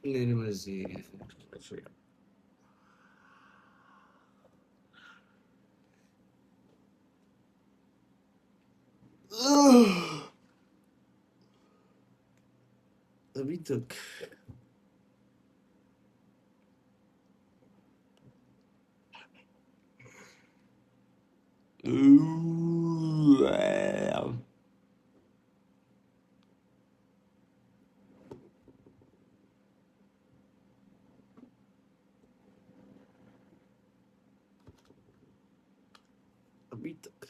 मेरी मर्जी है। अभी तक अभी तक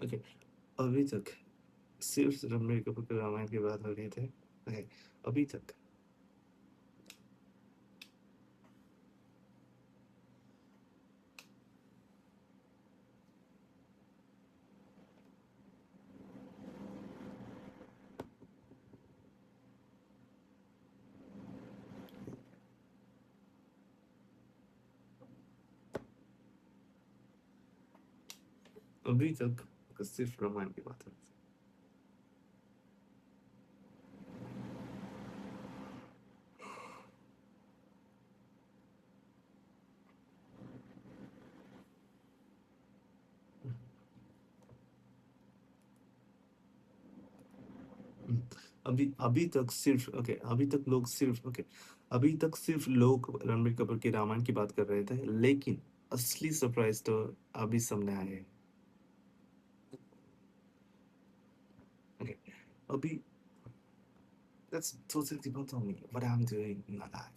ओके, अभी तक सिर्फ रणबीर कपूर के रामायण की बात हो रही थी। ओके, अभी तक अभी तक सिर्फ रामायण की बात हो रही थी। अभी अभी तक सिर्फ ओके, अभी तक लोग सिर्फ ओके, अभी तक सिर्फ लोग रणबीर कपूर की रामायण की बात कर रहे थे, लेकिन असली सरप्राइज तो अभी सामने आए हैं। ओके, अभी that's totally depends on me what I'm doing in my life.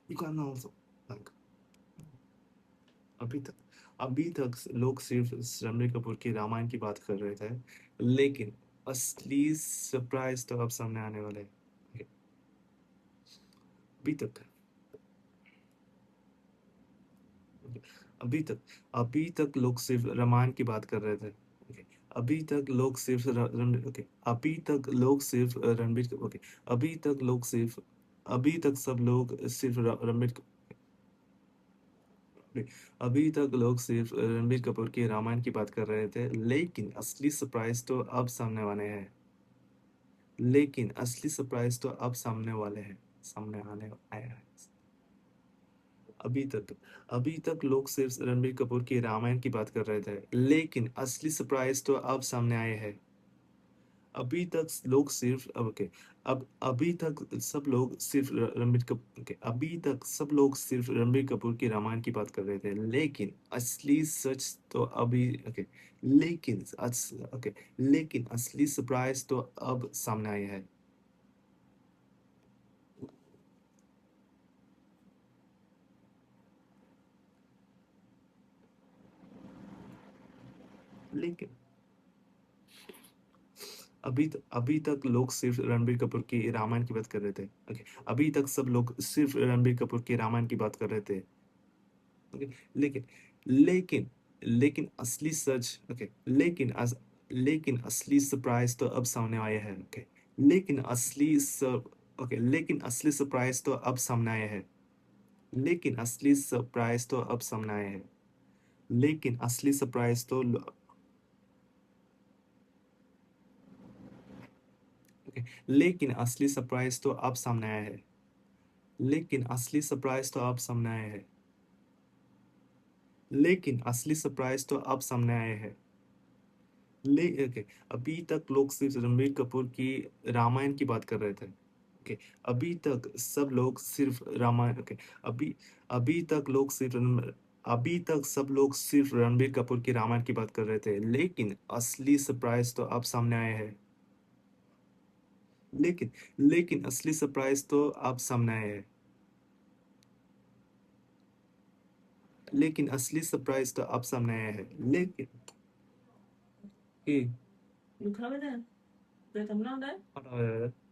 You can also like अभी तक अभी तक लोग सिर्फ रणबीर कपूर की रामायण की बात कर रहे थे, लेकिन असली सरप्राइज तो अब सामने आने वाले हैं। Okay, अभी तक अभी तक अभी तक लोग सिर्फ रामायण की बात कर रहे थे। Okay, अभी तक लोग सिर्फ रणबीर ओके, अभी तक लोग सिर्फ रणबीर ओके, अभी तक लोग सिर्फ अभी तक सब लोग सिर्फ रणबीर अभी तक लोग सिर्फ रणबीर कपूर की रामायण की बात कर रहे थे, लेकिन असली सरप्राइज तो अब सामने वाले हैं। लेकिन असली सरप्राइज तो अब सामने वाले हैं, सामने आने आया है। अभी तक अभी तक लोग सिर्फ रणबीर कपूर की रामायण की बात कर रहे थे, लेकिन असली सरप्राइज तो अब सामने आए हैं। अभी तक लोग सिर्फ ओके, अब अभी तक सब लोग सिर्फ रणबीर कपूर के अभी तक सब लोग सिर्फ रणबीर कपूर की रामायण की बात कर रहे थे, लेकिन असली सच तो अभी ओके, ओके, लेकिन असली सरप्राइज तो अब सामने आया है। लेकिन अभी तक लोग सिर्फ रणबीर कपूर की रामायण की बात कर रहे थे। ओके, अभी तक सब लोग सिर्फ रणबीर कपूर की रामायण की बात कर रहे थे। ओके, लेकिन लेकिन लेकिन असली सच ओके, लेकिन असली सरप्राइज तो अब सामने आया है। ओके, लेकिन असली सब ओके, लेकिन असली सरप्राइज तो अब सामने आया है। लेकिन असली सरप्राइज तो अब सामने आया है। लेकिन असली सरप्राइज तो ओके, लेकिन असली सरप्राइज तो अब सामने आया है। लेकिन असली सरप्राइज तो अब सामने आया है। लेकिन असली सरप्राइज तो अब सामने आया है। ले ओके, अभी तक लोग सिर्फ रणबीर कपूर की रामायण की बात कर रहे थे। ओके, अभी तक सब लोग सिर्फ रामायण ओके, अभी अभी तक लोग सिर्फ अभी तक सब लोग सिर्फ रणबीर कपूर की रामायण की बात कर रहे थे, लेकिन असली सरप्राइज तो अब सामने आया है। लेकिन लेकिन असली सरप्राइज तो अब सामने आया है। लेकिन असली सरप्राइज तो अब सामने आया है। लेकिन कि Lukavada, the Tamnada, I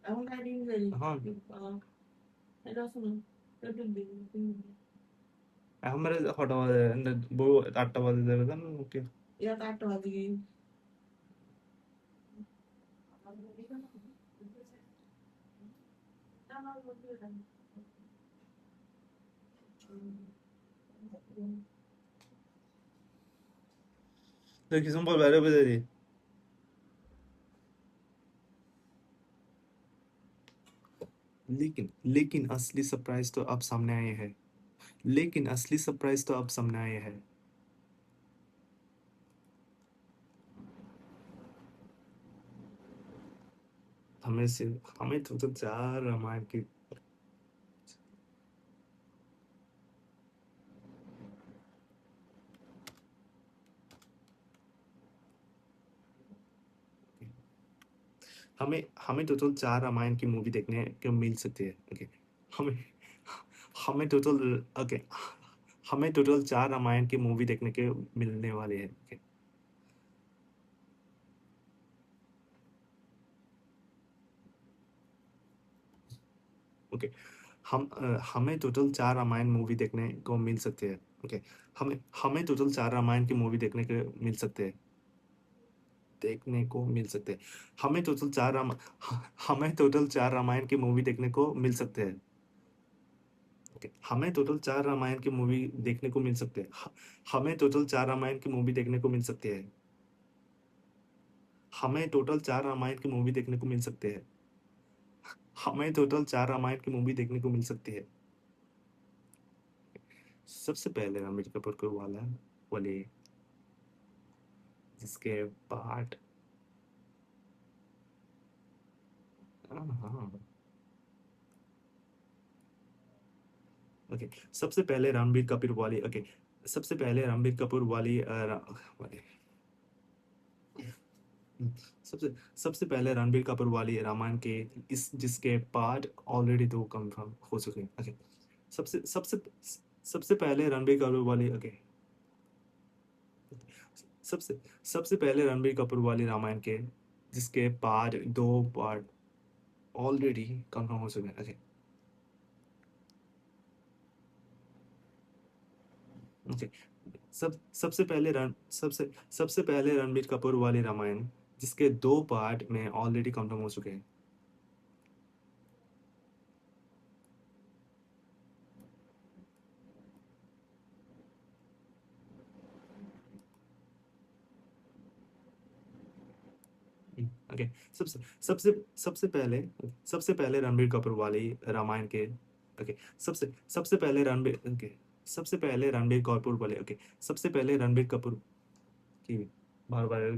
won't hide in the हाँ, I don't know. That will be हमारे हटावा दे वो आटा दे देगा ना। Okay, yeah, that was the तो किस्म पर बैठे बजे दी लेकिन लेकिन असली सरप्राइज तो अब सामने आए हैं लेकिन असली सरप्राइज तो अब सामने आए हैं हमें तो चार रामायण की हमें हमें टोटल चार रामायण की मूवी देखने को मिल सकती है ओके हमें हमें टोटल ओके हमें टोटल चार रामायण की मूवी देखने के मिलने वाले हैं ओके ओके हमें टोटल चार रामायण मूवी देखने को मिल सकते हैं ओके हमें हमें टोटल चार रामायण की मूवी देखने को मिल सकते हैं देखने को मिल सकते हैं हमें टोटल हमें टोटल चार रामायण की मूवी देखने को मिल सकते हैं ओके हमें टोटल चार रामायण की मूवी देखने को मिल सकते हैं हमें टोटल चार रामायण की मूवी देखने को मिल सकते हैं हमें टोटल चार रामायण की मूवी देखने को मिल सकते हैं हमें टोटल चार रामायण की मूवी देखने को मिल सकती है सबसे पहले रणबीर कपूर को वाला वाले जिसके पार्ट हाँ ओके सबसे पहले रणबीर कपूर वाली ओके सबसे पहले रणबीर कपूर वाली वाली सबसे सबसे पहले रणबीर कपूर वाली रामायण के इस जिसके पार्ट ऑलरेडी दो कंफर्म हो चुके हैं ओके सबसे सबसे सबसे पहले रणबीर कपूर वाली ओके सबसे सबसे पहले रणबीर कपूर वाली रामायण के जिसके पार्ट ऑलरेडी कंफर्म हो चुके हैं ओके ओके सबसे सबसे पहले रणबीर कपूर वाली रामायण जिसके दो पार्ट में ऑलरेडी कंफर्म हो चुके हैं ओके सबसे सबसे सबसे पहले रणबीर कपूर वाली रामायण के ओके सबसे पहले रणबीर ओके सबसे पहले रणबीर कपूर वाले ओके सबसे पहले रणबीर कपूर की बार बार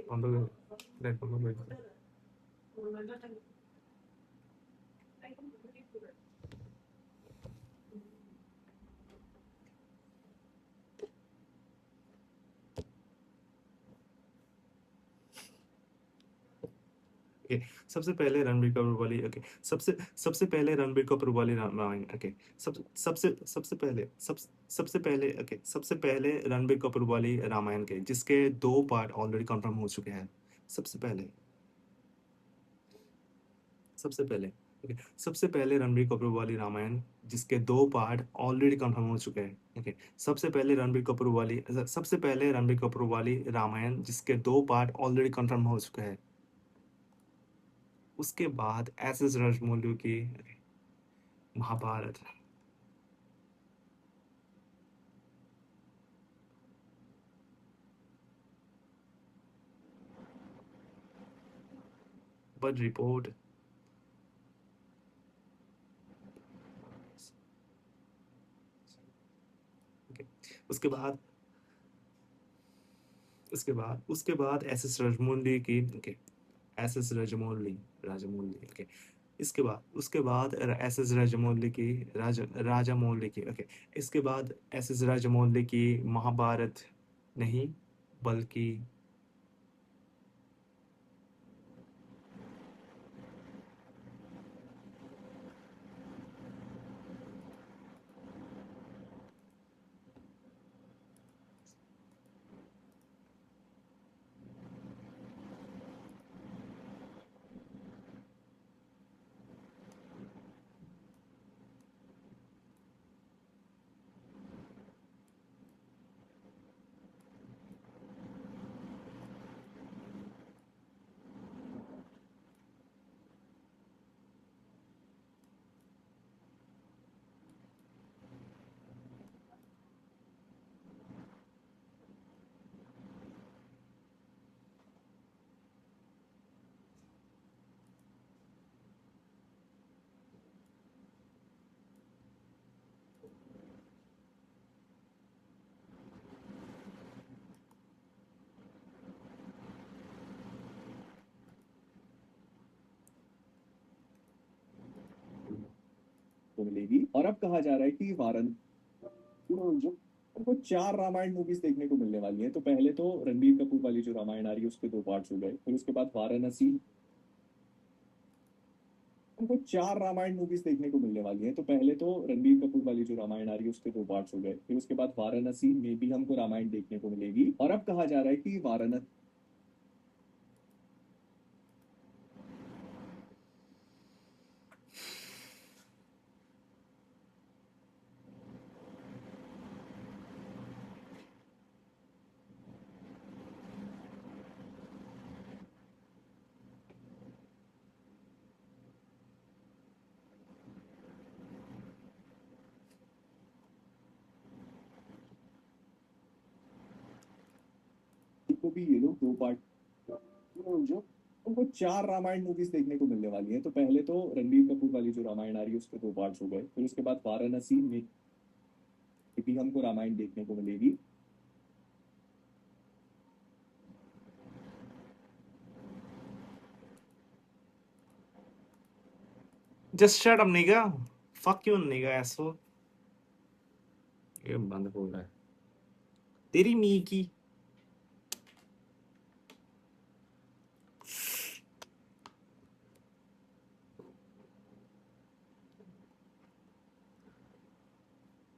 on the platform of okay सबसे पहले रणबीर कपूर वाली ओके सबसे पहले रणबीर कपूर वाली रामायण ओके सबसे पहले ओके सबसे पहले रणबीर कपूर वाली रामायण के जिसके दो पार्ट ऑलरेडी कंफर्म हो चुके हैं सबसे पहले सबसे पहले ओके सबसे पहले रणबीर कपूर वाली रामायण जिसके दो पार्ट ऑलरेडी कंफर्म हो चुके हैं ओके सबसे पहले रणबीर कपूर वाली रामायण जिसके दो पार्ट ऑलरेडी कंफर्म हो चुके हैं उसके बाद एस एस राजमौली की महाभारत बट रिपोर्ट उसके बाद उसके बाद एस एस राजमौली की okay S S Rajamouli Rajamouli okay उसके बाद एस एस राजमौली की राजामौली की ओके इसके बाद एस एस राजमौली की महाभारत नहीं बल्कि और अब कहा जा रहा है कि जो हमको 4 रामायण मूवीज देखने को मिलने वाली हैं। तो पहले तो रणबीर कपूर वाली जो रामायण आ रही है उसके 2 पार्ट्स हो गए। फिर उसके बाद वाराणसी, हमको 4 रामायण मूवीज देखने को मिलने वाली हैं। तो पहले तो रणबीर कपूर वाली जो रामायण आ रही है उसके 2 पार्ट्स हो गए। फिर उसके बाद वाराणसी में भी हमको रामायण देखने को मिलेगी। और अब कहा जा रहा है कि वाराणसी को भी ये लोग 2 पार्ट जो हमको 4 रामायण मूवीज देखने को मिलने वाली हैं। तो पहले तो रणबीर कपूर वाली जो रामायण आ रही है उसके 2 पार्ट्स हो गए। फिर उसके बाद वाराणसी में भी हमको रामायण देखने को मिलेगी। Just shut up, nigga. Fuck you, nigga, asshole. ये बंद हो रहा है तेरी मी की।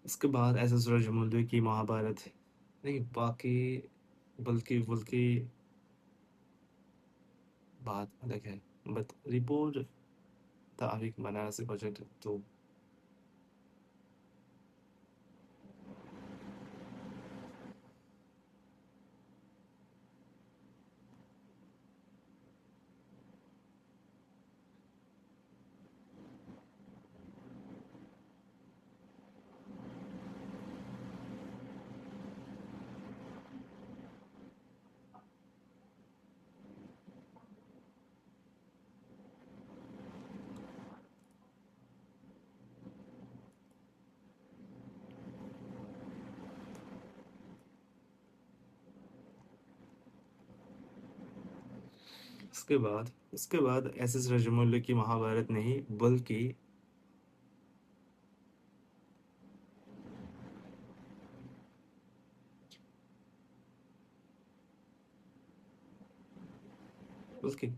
इसके बाद एस एस राजमौली की महाभारत नहीं बाकी बल्कि बल्कि बात अलग है बट रिपोर्ट तारीख बनारसी प्रोजेक्ट तो उसके बाद एस एस राजमौली की महाभारत नहीं बल्कि बल्कि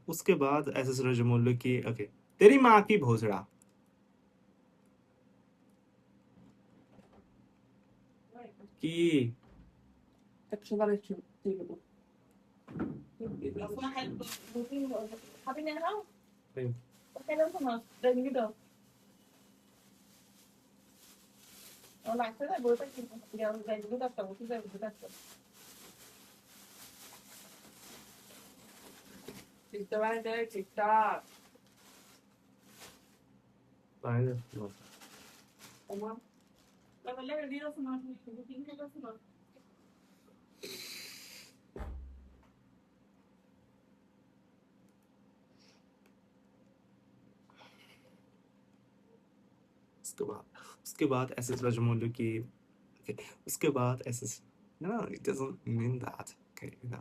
उसके बाद एस एस राजमौली की ओके तेरी माँ की भोसड़ा की Aku mahal booking mo. Sabi niya na, okay lang sama. Dan gitu. Wala ka na, buta kita. Yang dan gitu tak tahu kita buta. TikTok ada TikTok. Tamam. Kalau lagi video sama, booking kita sama. उसके बाद S S Rajamouli की okay, उसके बाद S S no it doesn't mean that okay no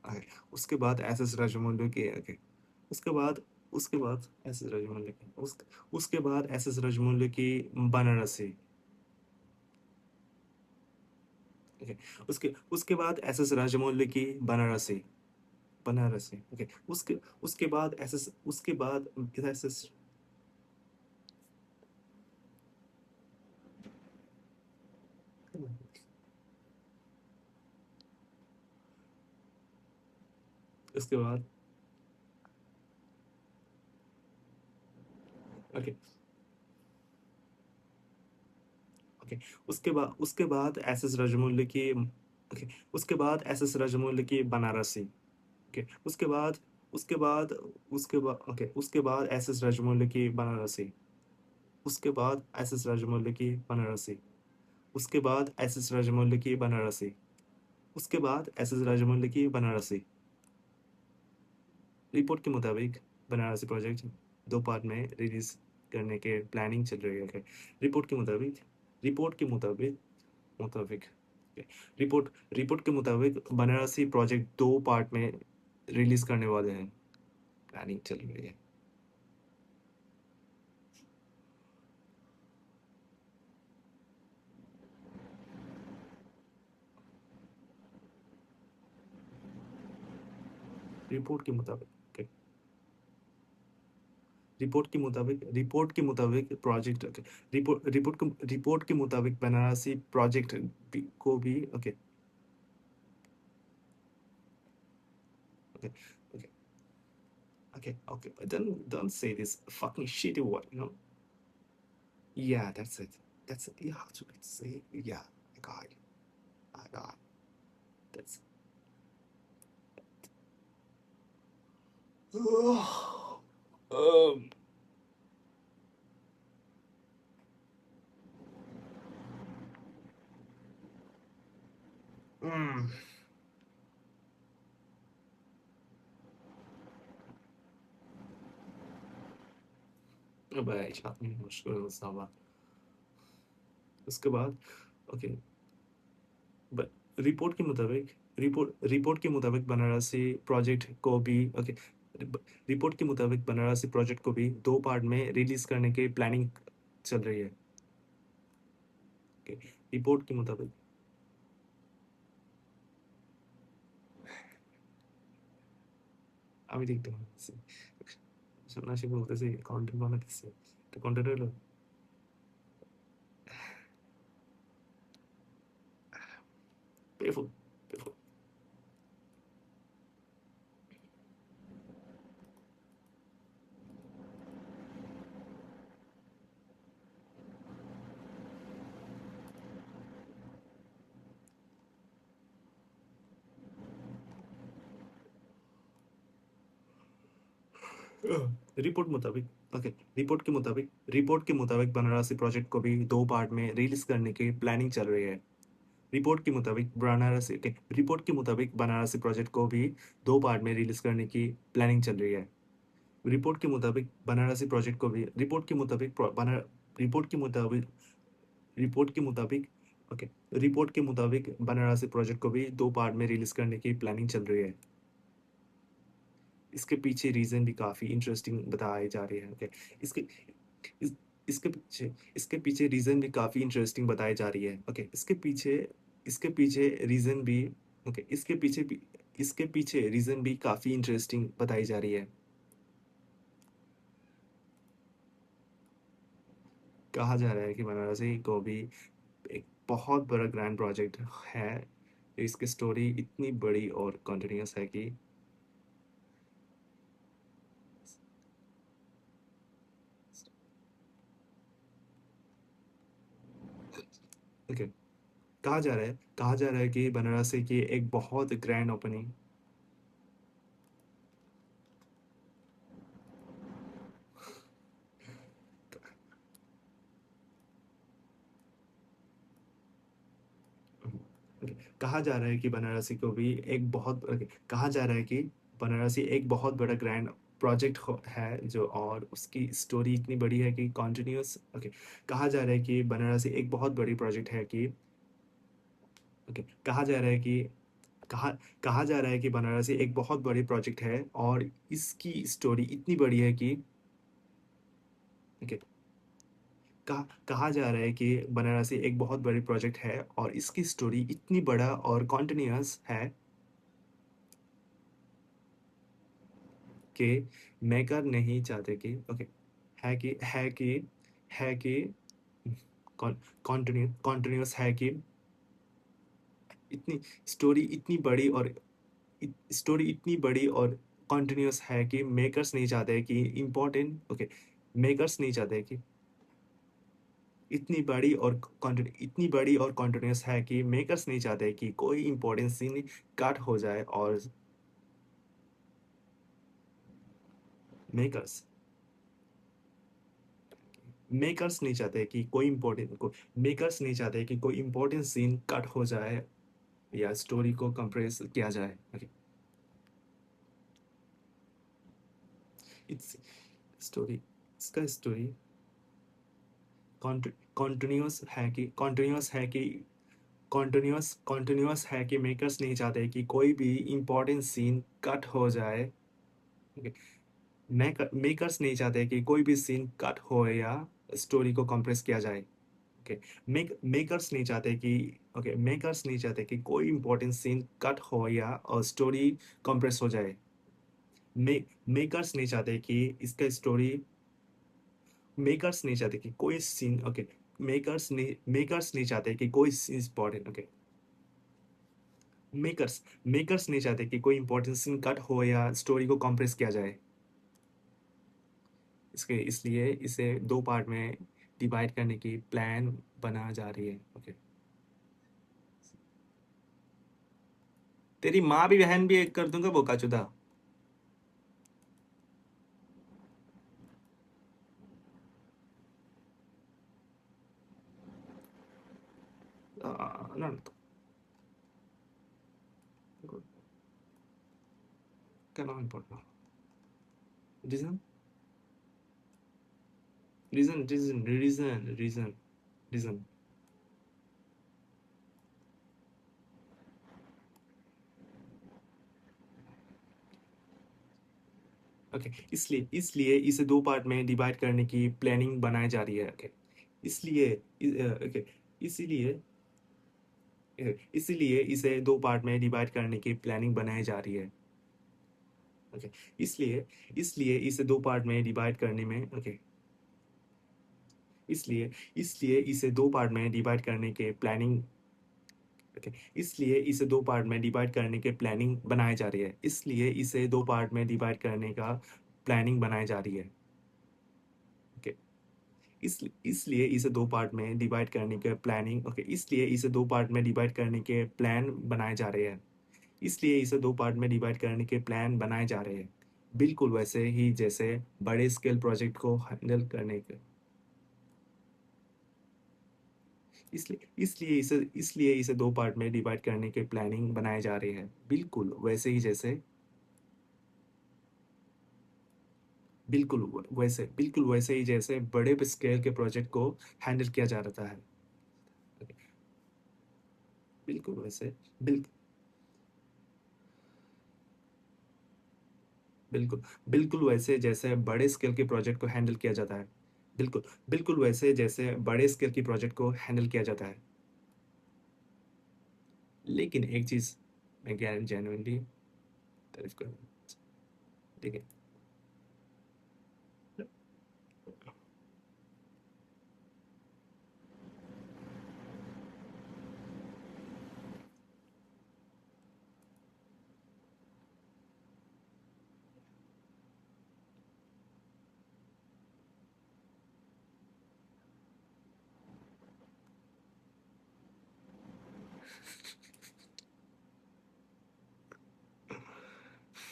okay उसके बाद S S Rajamouli की okay उसके बाद एस एस राजमौली की उसके बाद एस एस राजमौली की बनारसी okay उसके बाद एस एस राजमौली की बनारसी okay उसके बाद एस एस उसके बाद ओके ओके उसके बाद एस एस राजमौली की ओके उसके बाद एस एस राजमौली की बनारसी ओके उसके बाद एस एस राजमौली की बनारसी उसके बाद एस एस राजमौली की बनारसी उसके बाद एस एस राजमौली की बनारसी उसके बाद एस एस राजमौली की बनारसी रिपोर्ट के मुताबिक बनारसी प्रोजेक्ट 2 पार्ट में रिलीज करने के प्लानिंग चल रही है। ओके, रिपोर्ट के मुताबिक रिपोर्ट के मुताबिक मुताबिक ओके, रिपोर्ट रिपोर्ट के मुताबिक बनारसी प्रोजेक्ट 2 पार्ट में रिलीज करने वाले हैं, प्लानिंग चल रही है। रिपोर्ट के मुताबिक ओके, रिपोर्ट के मुताबिक प्रोजेक्ट ओके, रिपोर्ट के मुताबिक बनारसी प्रोजेक्ट को भी okay okay okay okay, but don't say this fucking shitty word, you know. Yeah, that's it. That's it. You have to say, yeah, I got it. I got it. That's um mm. भाई काफी मुश्किल सवाल। उसके बाद okay, report के मुताबिक report के मुताबिक बनारसी प्रोजेक्ट को भी ओके, रिपोर्ट के मुताबिक बनारसी प्रोजेक्ट को भी 2 पार्ट में रिलीज करने की प्लानिंग चल रही है। ओके, रिपोर्ट के मुताबिक আমি দেখতে পাচ্ছি সন্ন্যাসী বলতেছে কন্টেন্ট বানাতেছে, তো কন্টেন্ট হলো पेफुल पेफुल। रिपोर्ट मुताबिक ओके, रिपोर्ट के मुताबिक बनारसी प्रोजेक्ट को भी 2 पार्ट में रिलीज करने की प्लानिंग चल रही है। रिपोर्ट के मुताबिक बनारसी प्रोजेक्ट को भी 2 पार्ट में रिलीज करने की प्लानिंग चल रही है। रिपोर्ट के मुताबिक बनारसी प्रोजेक्ट को भी रिपोर्ट के मुताबिक रिपोर्ट के मुताबिक ओके, रिपोर्ट के मुताबिक बनारसी प्रोजेक्ट को भी 2 पार्ट में रिलीज करने की प्लानिंग चल रही है। इसके पीछे रीजन भी काफी इंटरेस्टिंग बताए जा रहे हैं। ओके, इसके इस, इसके पीछे रीजन भी काफी इंटरेस्टिंग बताई जा रही है। ओके, इसके पीछे रीजन भी ओके, इसके पीछे रीजन भी काफी इंटरेस्टिंग बताई जा रही है। कहा जा रहा है कि बनारसी को भी एक बहुत बड़ा ग्रैंड प्रोजेक्ट है। इसकी स्टोरी इतनी बड़ी और कंटिन्यूस है कि ओके, कहा जा रहा है कि बनारसी की एक बहुत ग्रैंड ओपनिंग कहा जा रहा है कि बनारसी को भी एक बहुत कहा जा रहा है कि बनारसी एक बहुत बड़ा ग्रैंड प्रोजेक्ट है जो, और उसकी स्टोरी इतनी बड़ी है कि कॉन्टिन्यूस ओके, कहा जा रहा है कि बनारसी एक बहुत बड़ी प्रोजेक्ट है कि ओके, कहा जा रहा है कि बनारसी एक बहुत बड़ी प्रोजेक्ट है और इसकी स्टोरी इतनी बड़ी है कि ओके, कहा जा रहा है कि बनारसी एक बहुत बड़ी प्रोजेक्ट है और इसकी स्टोरी इतनी बड़ा और कॉन्टिन्यूस है कि मेकर नहीं चाहते कि ओके, है कि कॉन्टिन्यूस है कि इतनी स्टोरी इतनी बड़ी और स्टोरी इतनी बड़ी और कॉन्टिन्यूस है कि मेकर्स नहीं चाहते कि इम्पोर्टेंट ओके, मेकर्स नहीं चाहते कि इतनी बड़ी और कॉन्टिन्यूस है कि मेकर्स नहीं चाहते कि कोई इम्पोर्टेंट सीन कट हो जाए, और मेकर्स मेकर्स नहीं चाहते कि मेकर्स नहीं चाहते कि कोई इम्पोर्टेंट सीन कट हो जाए या स्टोरी को कंप्रेस किया जाए। ओके, इट्स स्टोरी, इसका स्टोरी कॉन्टिन्यूस है कि कॉन्टिन्यूस है कि मेकर्स नहीं चाहते कि कोई भी इंपॉर्टेंट सीन कट हो जाए। मेकर्स नहीं चाहते कि कोई भी सीन कट हो या स्टोरी को कंप्रेस किया जाए। ओके, मेकर्स नहीं चाहते कि मेकर्स नहीं चाहते कि कोई इंपॉर्टेंट सीन कट हो या और स्टोरी कंप्रेस हो जाए। मेकर्स नहीं चाहते कि इसका स्टोरी मेकर्स नहीं चाहते कि कोई सीन मेकर्स नहीं चाहते कि कोई सीन इंपॉर्टेंट मेकर्स नहीं चाहते कि कोई इंपॉर्टेंट सीन कट हो या स्टोरी को कंप्रेस किया जाए। इसलिए इसे दो पार्ट में डिवाइड करने की प्लान बना जा रही है। ओके, तेरी माँ भी बहन भी एक कर दूंगा बोकाचुदा। No, क्या important reason reason ओके, इसलिए इसे दो पार्ट में डिवाइड करने की प्लानिंग बनाई जा रही है। ओके, इसलिए ओके इसीलिए इसीलिए इसे दो पार्ट में डिवाइड करने की प्लानिंग बनाई जा रही है। ओके, इसलिए इसलिए इसे दो पार्ट में डिवाइड करने में ओके इसलिए इसे दो पार्ट में डिवाइड करने के प्लानिंग ओके इसलिए इसे दो पार्ट में डिवाइड करने के प्लानिंग बनाई जा रही है। इसलिए इसे दो पार्ट में डिवाइड करने का प्लानिंग बनाई जा रही है। ओके, इसलिए इसे दो पार्ट में डिवाइड करने के प्लानिंग ओके इसलिए इसे दो पार्ट में डिवाइड करने के प्लान बनाए जा रहे हैं। इसलिए इसे दो पार्ट में डिवाइड करने के प्लान बनाए जा रहे हैं, बिल्कुल वैसे ही जैसे बड़े स्केल प्रोजेक्ट को हैंडल करने के। इसलिए इसे दो पार्ट में डिवाइड करने के प्लानिंग बनाए जा रहे हैं, बिल्कुल वैसे ही जैसे बड़े स्केल के प्रोजेक्ट को हैंडल किया जा रहा है। बिल्कुल वैसे बिल, बिल्कुल बिल्कुल वैसे जैसे बड़े स्केल के प्रोजेक्ट को हैंडल किया जाता है। बिल्कुल वैसे जैसे बड़े स्केल की प्रोजेक्ट को हैंडल किया जाता है। लेकिन एक चीज मैं जेन्युइनली तारीफ करूँ, ठीक है।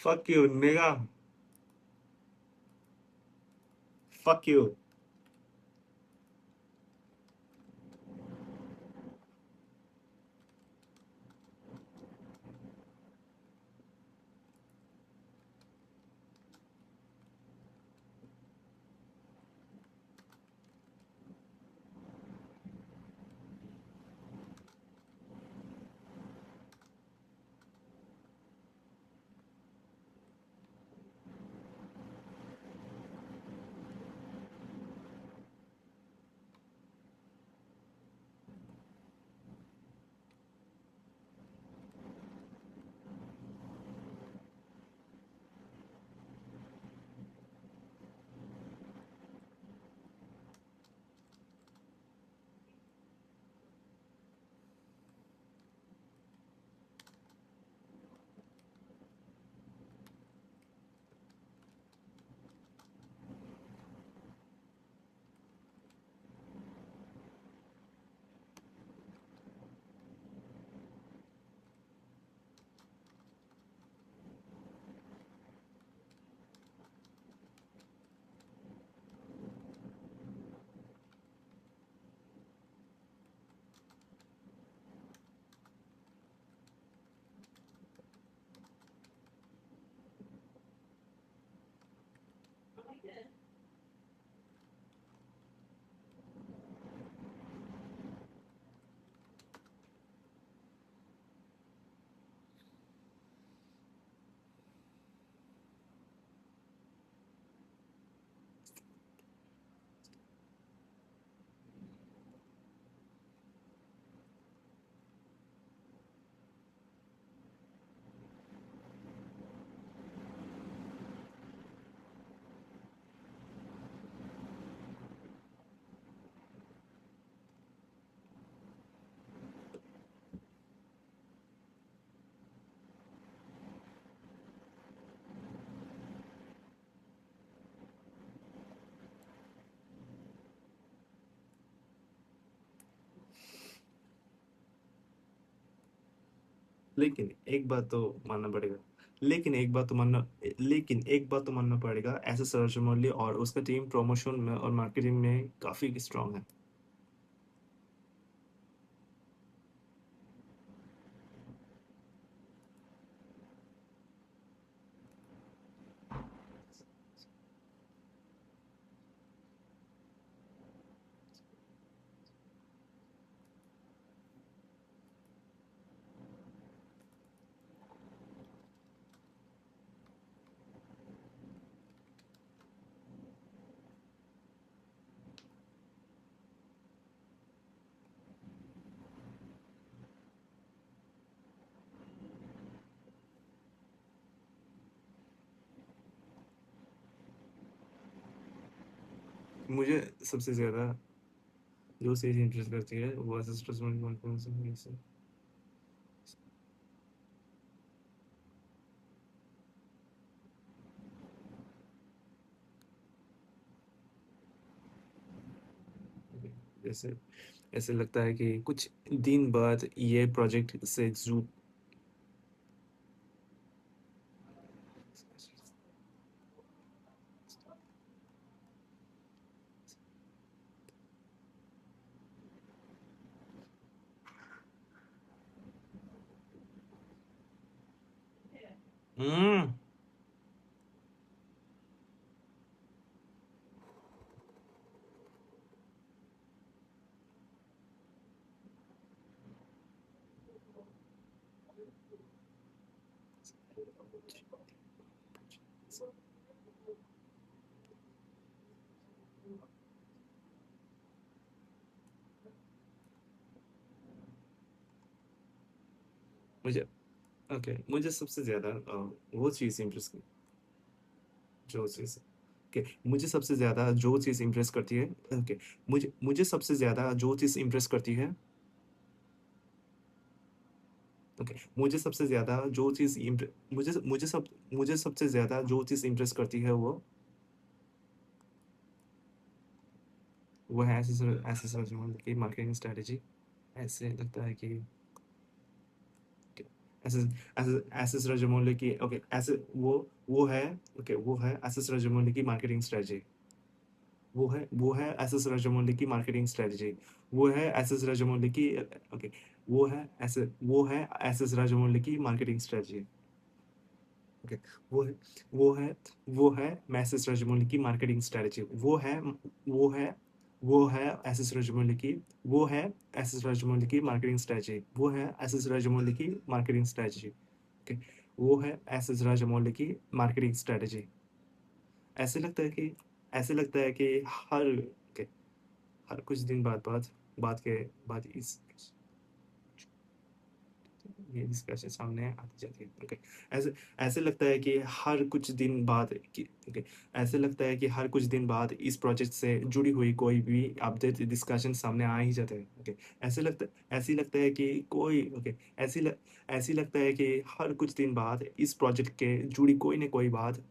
Fuck you, nigga. Fuck you. लेकिन एक बात तो मानना पड़ेगा लेकिन एक बात तो मानना पड़ेगा, एस एस राजमौली और उसका टीम प्रमोशन में और मार्केटिंग में काफी स्ट्रांग है। मुझे सबसे ज्यादा जो चीज इंटरेस्ट करती है वो एस एस राजमौली से। जैसे ऐसे लगता है कि कुछ दिन बाद ये प्रोजेक्ट से जुड़ हम्म मुझे ओके मुझे सबसे ज्यादा वो चीज इंटरेस्ट जो चीज ओके मुझे सबसे ज्यादा जो चीज इम्प्रेस करती है ओके मुझे सबसे ज्यादा जो चीज इम्प्रेस करती है ओके मुझे सबसे ज्यादा जो चीज इम्प्रेस करती है वो है एस एस राजमौली की मार्केटिंग स्ट्रेटेजी। ऐसे लगता है कि ऐसे ऐसे एस एस राजमौली की ओके ऐसे वो है ओके वो है एस एस राजमौली की मार्केटिंग स्ट्रेटेजी। वो है एस एस राजमौली की मार्केटिंग स्ट्रेटेजी। वो है एस एस राजमौली की ओके वो है एस एस राजमौली की मार्केटिंग स्ट्रेटेजी। ओके वो है वो है वो है मैसेज राजमौली की मार्केटिंग स्ट्रेटेजी। वो है वो है एस एस राजमौली की वो है एस एस राजमौली की मार्केटिंग स्ट्रेटेजी। वो है एस एस राजमौली की मार्केटिंग स्ट्रेटेजी। ओके वो है एस एस राजमौली की मार्केटिंग स्ट्रेटेजी। ऐसे लगता है कि ऐसे लगता है कि okay, हर कुछ दिन बाद के बाद ये डिस्कशन सामने आती जाती है। ओके ऐसे ऐसे लगता है कि हर कुछ दिन बाद ओके ऐसे लगता है कि हर कुछ दिन बाद इस प्रोजेक्ट से जुड़ी हुई कोई भी अपडेट डिस्कशन सामने आ ही जाता है। ओके ऐसे लगता है कि कोई ओके ऐसी लगता है कि हर कुछ दिन बाद इस प्रोजेक्ट के जुड़ी कोई ना कोई बात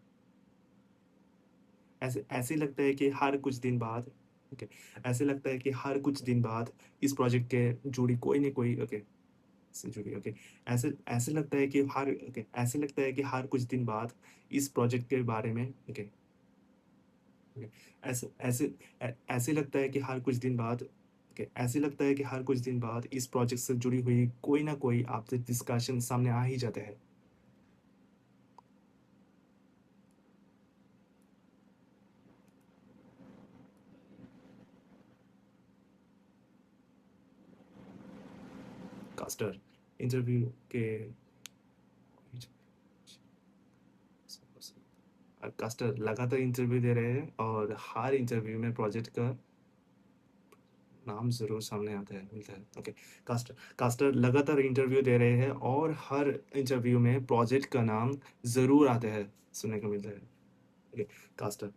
ऐसे लगता है कि हर कुछ दिन बाद ओके ऐसे लगता है कि हर कुछ दिन बाद इस प्रोजेक्ट के जुड़ी कोई ना कोई ओके से जुड़ी ओके ऐसे ऐसे लगता है कि हर ओके ऐसे लगता है कि हर कुछ दिन बाद इस प्रोजेक्ट के बारे में ओके ओके ऐसे ऐसे ऐसे लगता है कि हर कुछ दिन बाद ओके ऐसे लगता है कि हर कुछ दिन बाद इस प्रोजेक्ट से जुड़ी हुई कोई ना कोई आपसे डिस्कशन सामने आ ही जाता है। कास्टर इंटरव्यू के कास्टर लगातार इंटरव्यू दे रहे हैं और हर इंटरव्यू में प्रोजेक्ट का नाम जरूर सामने आता है मिलता है। ओके, कास्टर लगातार इंटरव्यू दे रहे हैं और हर इंटरव्यू में प्रोजेक्ट का नाम जरूर आता है सुनने को मिलता है। ओके, कास्टर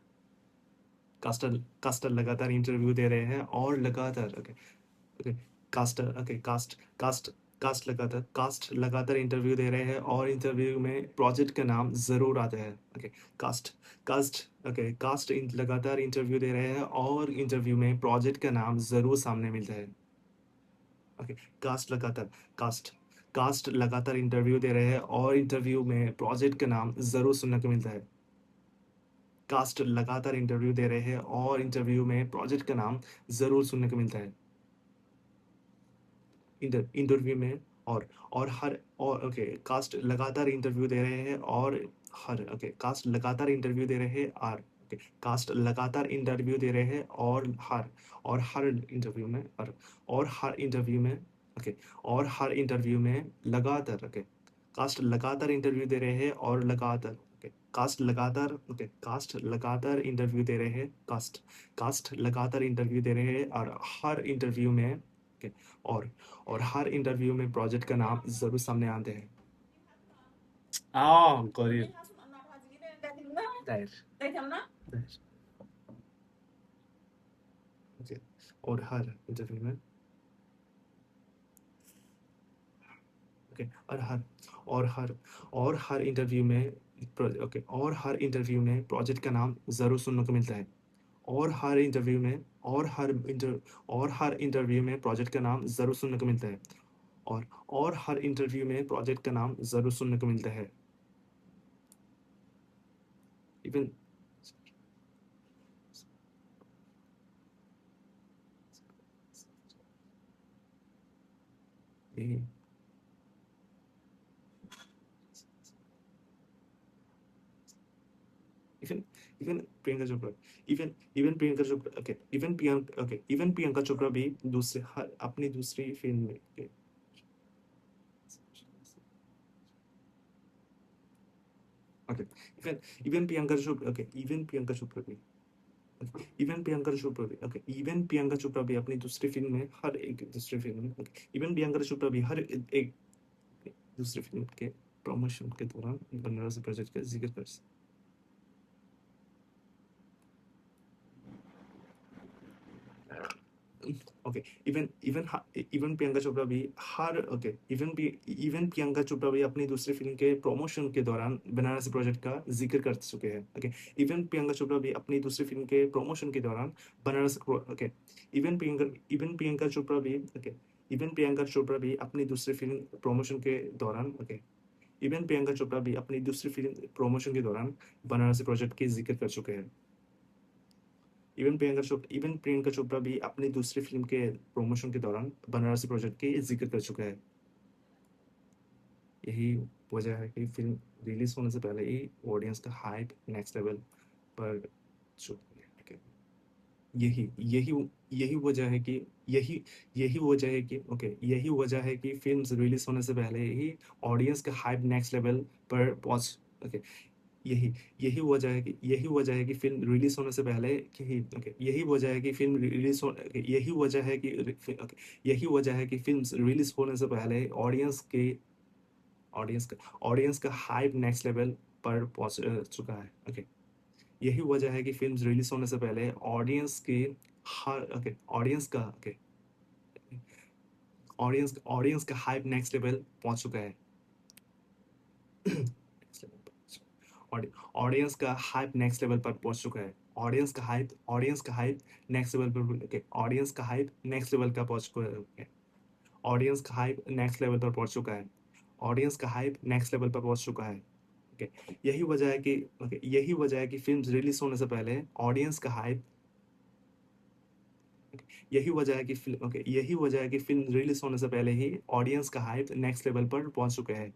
कास्टर कास्टर लगातार इंटरव्यू दे रहे हैं और लगातार ओके ओके कास्टर ओके कास्ट लगातार इंटरव्यू दे रहे हैं और इंटरव्यू में प्रोजेक्ट का नाम जरूर आता है। ओके, कास्ट कास्ट लगातार इंटरव्यू दे रहे हैं और इंटरव्यू में प्रोजेक्ट का नाम जरूर सामने मिलता है। ओके, कास्ट कास्ट लगातार इंटरव्यू दे रहे हैं और इंटरव्यू में प्रोजेक्ट का नाम जरूर सुनने को मिलता है। कास्ट लगातार इंटरव्यू दे रहे हैं और इंटरव्यू में प्रोजेक्ट का नाम जरूर सुनने को मिलता है। इंटरव्यू में और हर और ओके कास्ट लगातार इंटरव्यू दे रहे हैं और हर ओके कास्ट लगातार इंटरव्यू दे रहे हैं ओके कास्ट लगातार इंटरव्यू दे रहे हैं और हर इंटरव्यू में और हर इंटरव्यू में ओके और हर इंटरव्यू में लगातार ओके कास्ट लगातार इंटरव्यू दे रहे हैं और लगातार ओके कास्ट लगातार इंटरव्यू दे रहे हैं कास्ट लगातार इंटरव्यू दे रहे हैं और हर इंटरव्यू में ओके और हर इंटरव्यू में प्रोजेक्ट का नाम जरूर सामने आते हैं। 거리 ओके और हर इंटरव्यू में ओके और हर इंटरव्यू में ओके और हर इंटरव्यू में प्रोजेक्ट का नाम जरूर सुनने को मिलता है। और हर इंटरव्यू में और हर इंटरव्यू में प्रोजेक्ट का नाम जरूर सुनने को मिलता है। और हर इंटरव्यू में प्रोजेक्ट का नाम जरूर सुनने को मिलता है। Even even even Priyanka Chopra even Priyanka Chopra okay even Priyanka Chopra भी दूसरे हर अपनी दूसरी फिल्म में okay, okay even Priyanka Chopra okay even Priyanka Chopra भी इवन प्रियंका चोपड़ा भी अपनी दूसरी फिल्म में हर एक दूसरी फिल्म में ओके इवन प्रियंका चोपड़ा भी हर एक दूसरी फिल्म के प्रमोशन के दौरान बनारस प्रोजेक्ट का जिक्र कर ओके इवन प्रियंका चोपड़ा भी हर ओके इवन प्रियंका चोपड़ा भी अपनी दूसरी फिल्म के प्रमोशन के दौरान बनारसी प्रोजेक्ट का जिक्र कर चुके हैं। ओके इवन प्रियंका चोपड़ा भी अपनी दूसरी फिल्म के प्रमोशन के दौरान ओके इवन प्रियंका चोपड़ा भी ओके इवन प्रियंका चोपड़ा भी अपनी दूसरी फिल्म प्रमोशन के दौरान ओके इवन प्रियंका चोपड़ा भी अपनी दूसरी फिल्म प्रमोशन के दौरान बनारसी प्रोजेक्ट के जिक्र कर चुके हैं। इवन प्रियंका चोपड़ा भी अपनी दूसरी फिल्म के प्रमोशन के दौरान बनारसी प्रोजेक्ट के जिक्र कर चुका है। यही वजह है कि फिल्म रिलीज होने से पहले ही ऑडियंस का हाइप नेक्स्ट लेवल पर यही वजह है कि यही वजह है कि फिल्म रिलीज होने से पहले ही ऑडियंस का हाइप नेक्स्ट लेवल पर पहुंच ओके यही वजह है कि फिल्म रिलीज होने से पहले कि ओके यही वजह है कि फिल्म रिलीज हो यही वजह है कि फिल्म रिलीज होने से पहले ऑडियंस का हाइप नेक्स्ट लेवल पर पहुंच चुका है। ओके यही वजह है कि फिल्म रिलीज होने से पहले ऑडियंस का हाइप नेक्स्ट लेवल पहुंच चुका है। ऑडियंस का हाइप नेक्स्ट लेवल पर पहुंच चुका है। ऑडियंस का हाइप नेक्स्ट लेवल पर ओके ऑडियंस का हाइप नेक्स्ट लेवल का पहुंच चुका है। ऑडियंस का हाइप नेक्स्ट लेवल पर पहुंच चुका है। ऑडियंस का हाइप नेक्स्ट लेवल पर पहुंच चुका है। ओके यही वजह है कि फिल्म रिलीज होने से पहले ऑडियंस का हाइप यही वजह है कि फिल्म रिलीज होने से पहले ही ऑडियंस का हाइप नेक्स्ट लेवल पर पहुंच चुका है।